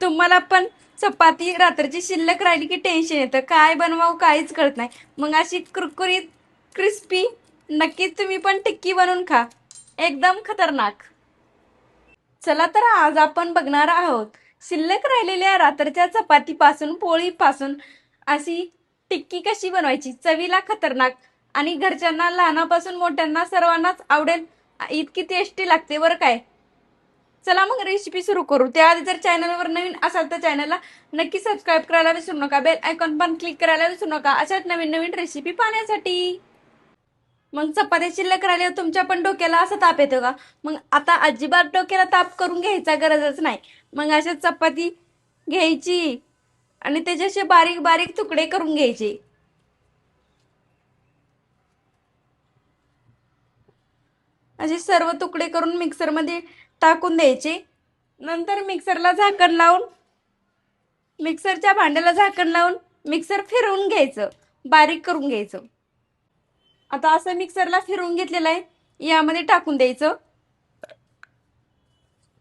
तुम्हाला पण चपाती रात्रीची शिल्लक राहिली की टेन्शन येतं, काय बनवावं काहीच कळत नाही. मग अशी कुरकुरीत क्रिस्पी नक्कीच तुम्ही पण टिक्की बनवून खा, एकदम खतरनाक. चला तर आज आपण बघणार आहोत शिल्लक राहिलेल्या रात्रीच्या चपातीपासून पोळीपासून अशी टिक्की कशी बनवायची, चवीला खतरनाक आणि घरच्यांना लहानापासून मोठ्यांना सर्वांनाच आवडेल इतकी टेस्टी लागते बरं काय. चला मग रेसिपी सुरू करू. त्याआधी जर चॅनलवर नवीन असाल तर चॅनलला नक्की सबस्क्राईब करायला विसरू नका, बेल आयकॉन पण क्लिक करायला विसरू नका अशाच नवीन नवीन रेसिपी पाहण्यासाठी. मग चपात्या शिल्लक राहिल्यावर तुमच्या पण डोक्याला असा ताप येतो का? मग आता अजिबात डोक्याला ताप करून घ्यायचा गरजच नाही. मग अशा चपाती घ्यायची आणि त्याचे असे बारीक बारीक तुकडे करून घ्यायचे. असे सर्व तुकडे करून मिक्सरमध्ये टाकून द्यायचे. नंतर मिक्सरला झाकण लावून मिक्सरच्या भांड्याला झाकण लावून मिक्सर फिरवून घ्यायचं, बारीक करून घ्यायचं. आता असं मिक्सरला फिरवून घेतलेलं आहे, यामध्ये टाकून द्यायचं.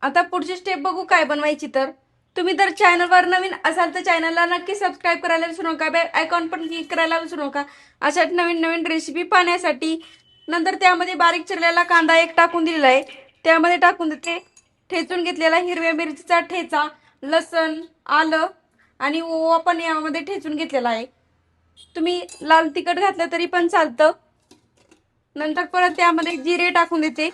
आता पुढची स्टेप बघू काय बनवायची. तर तुम्ही जर चॅनलवर नवीन असाल तर चॅनलला नक्की सबस्क्राईब करायला विसरू नका, बेल आयकॉन पण क्लिक करायला विसरू नका अशा नवीन नवीन रेसिपी पाहण्यासाठी. नंतर त्यामध्ये बारीक चिरलेला कांदा एक टाकून दिलेला आहे, त्यामध्ये टाकून देते ठेचून घेतलेला हिरव्या मिरचीचा ठेचा, लसण, आलं आणि ओवा पण यामध्ये ठेचून घेतलेला आहे. तुम्ही लाल तिखट घातलं तरी पण चालतं. नंतर परत त्यामध्ये जिरे टाकून देते,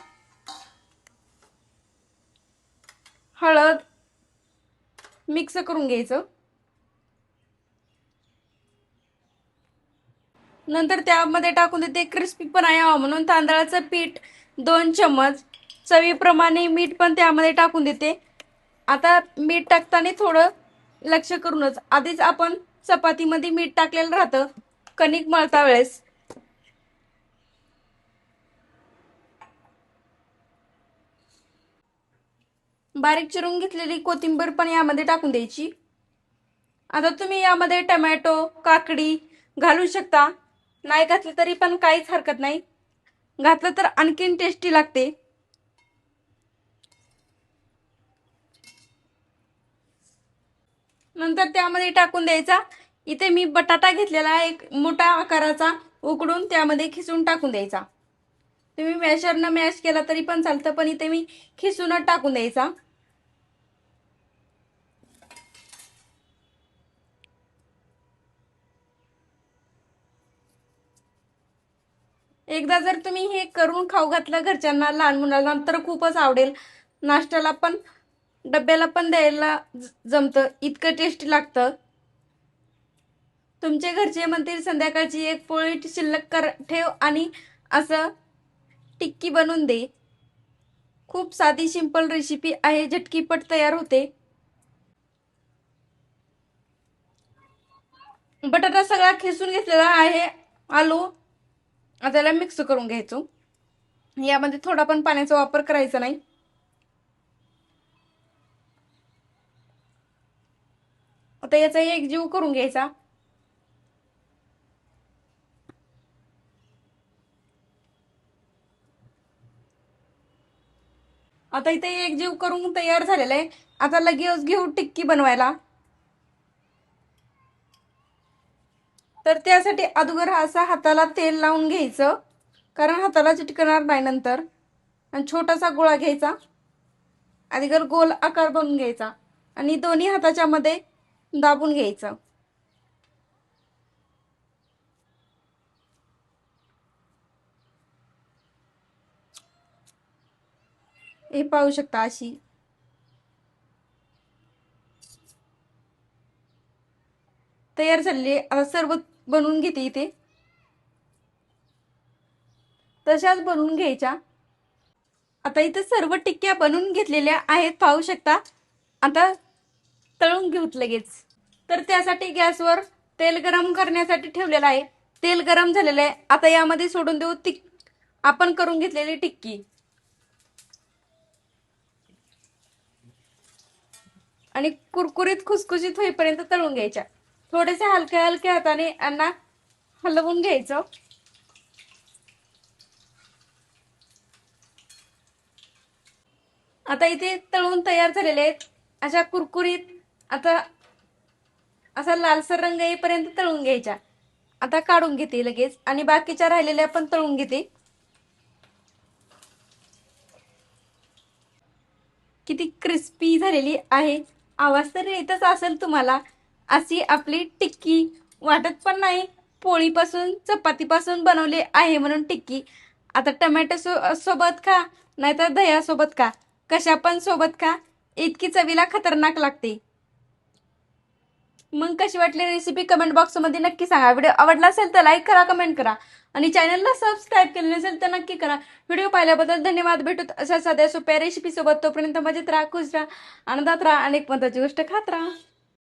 हळद मिक्स करून घ्यायचं. नंतर त्यामध्ये टाकून देते क्रिस्पी पण यावं म्हणून तांदळाचं पीठ 2 चमच, चवीप्रमाणे मीठ पण त्यामध्ये टाकून देते. आता मीठ टाकताना थोडं लक्ष करूनच, आधीच आपण चपातीमध्ये मीठ टाकलेलं राहतं कणिक मळता वेळेस. बारीक चिरून घेतलेली कोथिंबीर पण यामध्ये टाकून द्यायची. आता तुम्ही यामध्ये टमॅटो, काकडी घालू शकता, नाही घातलं तरी पण काहीच हरकत नाही, घातलं तर आणखीन टेस्टी लागते. नंतर त्यामध्ये टाकून द्यायचा. इथे मी बटाटा घेतलेला एक मोठा आकाराचा, उकडून त्यामध्ये खिसून टाकून द्यायचा. तुम्ही मॅशरनं मॅश केला तरी पण चालतं, पण इथे मी खिसूनच टाकून द्यायचा. एकदा जर तुम्ही हे करून खाऊ घातलं घरच्यांना, लहान मुलांना तर खूपच आवडेल. नाश्त्याला पण डब्याला पण द्यायला जमतं, इतकं टेस्टी लागतं. तुमचे घरचे म्हणतील संध्याकाळची एक पोळी शिल्लक कर ठेव आणि असं टिक्की बनवून दे. खूप साधी सिंपल रेसिपी आहे, झटकीपट तयार होते. बटाटा सगळा खिसून घेतलेला आहे, आलू आता त्याला मिक्स करून घ्यायचो. यामध्ये थोडा पण पाण्याचा वापर करायचा नाही. आता याचा एक जीव करून घ्यायचा. आता इथे एक जीव करून तयार झालेला आहे. आता लगेच घेऊ टिक्की बनवायला. तर त्यासाठी अगोदर असा हाताला तेल लावून घ्यायचं, कारण हाताला चिटकणार नाही नंतर. आणि छोटासा गोळा घ्यायचा, अगोदर गोल आकार बनवून घ्यायचा आणि दोन्ही हाताच्या मध्ये दाबून घ्यायचं. हे पाहू शकता, अशी तयार झालेली. आता सर्व बनवून घेते इथे, तशाच बनवून घ्यायच्या. आता इथे सर्व टिक्क्या बनवून घेतलेल्या आहेत, पाहू शकता. आता तळून घेऊत लगेच. तर त्यासाठी गॅसवर तेल गरम करण्यासाठी ठेवलेलं आहे. तेल गरम झालेलं आहे, आता यामध्ये सोडून देऊ आपण करून घेतलेली टिक्की आणि कुरकुरीत खुसखुशीत होईपर्यंत तळून घ्यायच्या. थोडेसे हलक्या हलक्या हाताने यांना हलवून घ्यायचं. आता इथे तळून तयार झालेले आहेत, अशा कुरकुरीत आता असा लालसर रंग येईपर्यंत तळून घ्यायच्या. आता काढून घेते लगेच आणि बाकीच्या राहिलेल्या पण तळून घेते. किती क्रिस्पी झालेली आहे. आवाज तर येतच असेल तुम्हाला. अशी आपली टिक्की वाटत पण नाही पोळीपासून चपातीपासून बनवली आहे म्हणून टिक्की. आता टमॅटो सोबत खा नाहीतर दह्यासोबत खा, कशा पण सोबत खा, इतकी चवीला खतरनाक लागते. मग कशी वाटली रेसिपी कमेंट बॉक्समध्ये नक्की सांगा. व्हिडिओ आवडला असेल तर लाईक करा, कमेंट करा आणि चॅनलला सबस्क्राईब केले नसेल तर नक्की करा. व्हिडिओ पाहिल्याबद्दल धन्यवाद. भेटूत अशा साध्या सोप्या रेसिपी सोबत. तोपर्यंत मजेत राहा, खुश राहा, आनंदात राहा आणि एक महत्त्वाची गोष्ट खात राहा.